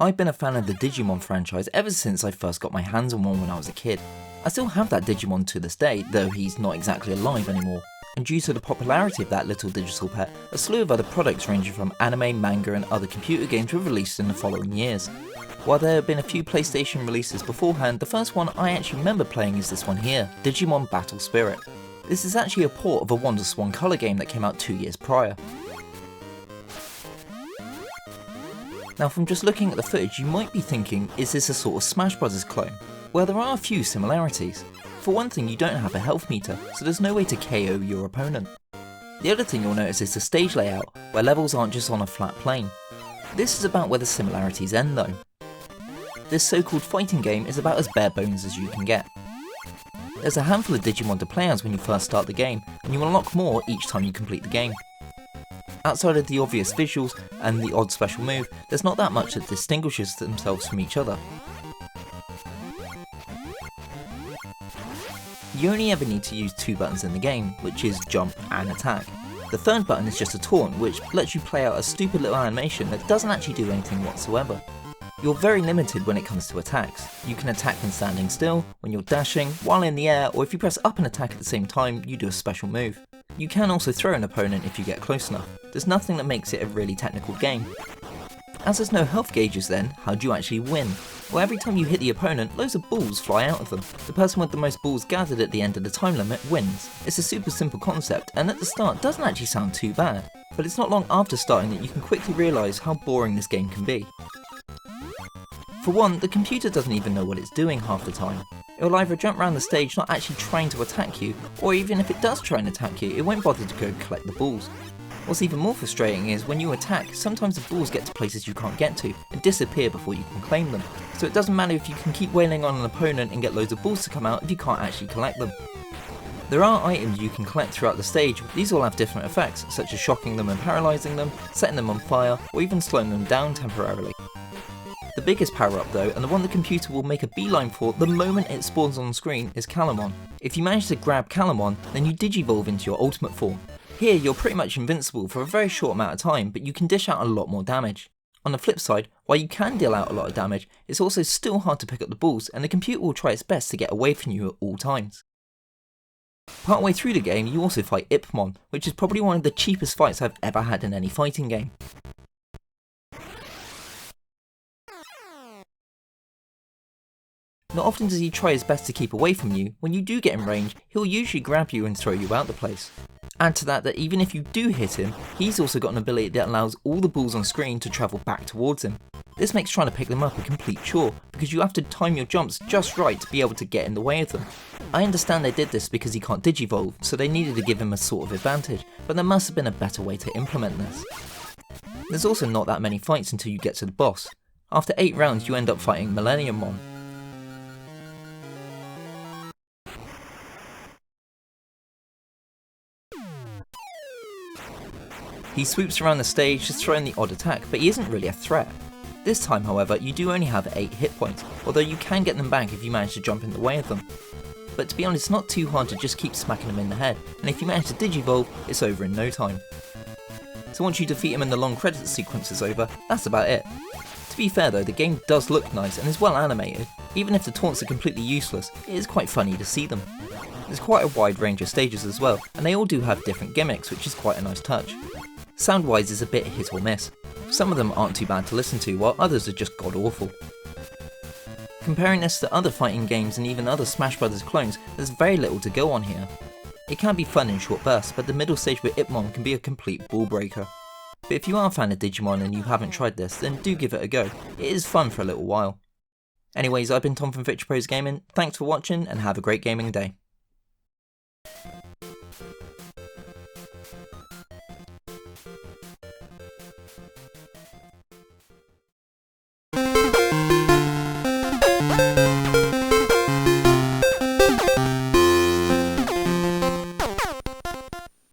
I've been a fan of the Digimon franchise ever since I first got my hands on one when I was a kid. I still have that Digimon to this day, though he's not exactly alive anymore. And due to the popularity of that little digital pet, a slew of other products ranging from anime, manga and other computer games were released in the following years. While there have been a few PlayStation releases beforehand, the first one I actually remember playing is this one here, Digimon Battle Spirit. This is actually a port of a WonderSwan colour game that came out 2 years prior. Now from just looking at the footage you might be thinking, is this a sort of Smash Bros clone? Well, there are a few similarities. For one thing, you don't have a health meter, so there's no way to KO your opponent. The other thing you'll notice is the stage layout, where levels aren't just on a flat plane. This is about where the similarities end though. This so-called fighting game is about as bare bones as you can get. There's a handful of Digimon to play as when you first start the game, and you unlock more each time you complete the game. Outside of the obvious visuals and the odd special move, there's not that much that distinguishes themselves from each other. You only ever need to use 2 buttons in the game, which is jump and attack. The third button is just a taunt, which lets you play out a stupid little animation that doesn't actually do anything whatsoever. You're very limited when it comes to attacks. You can attack when standing still, when you're dashing, while in the air, or if you press up and attack at the same time, you do a special move. You can also throw an opponent if you get close enough. There's nothing that makes it a really technical game. As there's no health gauges then, how do you actually win? Well, every time you hit the opponent, loads of balls fly out of them. The person with the most balls gathered at the end of the time limit wins. It's a super simple concept, and at the start doesn't actually sound too bad. But it's not long after starting that you can quickly realise how boring this game can be. For one, the computer doesn't even know what it's doing half the time. It will either jump around the stage not actually trying to attack you, or even if it does try and attack you, it won't bother to go collect the balls. What's even more frustrating is when you attack, sometimes the balls get to places you can't get to and disappear before you can claim them. So it doesn't matter if you can keep wailing on an opponent and get loads of balls to come out if you can't actually collect them. There are items you can collect throughout the stage. These all have different effects, such as shocking them and paralysing them, setting them on fire, or even slowing them down temporarily. The biggest power up though, and the one the computer will make a beeline for the moment it spawns on screen, is Calamon. If you manage to grab Calamon, then you digivolve into your ultimate form. Here you're pretty much invincible for a very short amount of time, but you can dish out a lot more damage. On the flip side, while you can deal out a lot of damage, it's also still hard to pick up the balls, and the computer will try its best to get away from you at all times. Partway through the game you also fight Impmon, which is probably one of the cheapest fights I've ever had in any fighting game. Not often does he try his best to keep away from you. When you do get in range, he'll usually grab you and throw you out the place. Add to that even if you do hit him, he's also got an ability that allows all the balls on screen to travel back towards him. This makes trying to pick them up a complete chore, because you have to time your jumps just right to be able to get in the way of them. I understand they did this because he can't digivolve, so they needed to give him a sort of advantage, but there must have been a better way to implement this. There's also not that many fights until you get to the boss. After 8 rounds you end up fighting Millenniummon. He swoops around the stage just throwing the odd attack, but he isn't really a threat. This time however, you do only have 8 hit points, although you can get them back if you manage to jump in the way of them. But to be honest, it's not too hard to just keep smacking him in the head, and if you manage to digivolve, it's over in no time. So once you defeat him and the long credits sequence is over, that's about it. To be fair though, the game does look nice and is well animated. Even if the taunts are completely useless, it is quite funny to see them. There's quite a wide range of stages as well, and they all do have different gimmicks, which is quite a nice touch. Sound-wise is a bit hit or miss. Some of them aren't too bad to listen to, while others are just god awful. Comparing this to other fighting games and even other Smash Bros clones, there's very little to go on here. It can be fun in short bursts, but the middle stage with Impmon can be a complete ball breaker. But if you are a fan of Digimon and you haven't tried this, then do give it a go. It is fun for a little while. Anyways, I've been Tom from VPG Gaming, thanks for watching and have a great gaming day.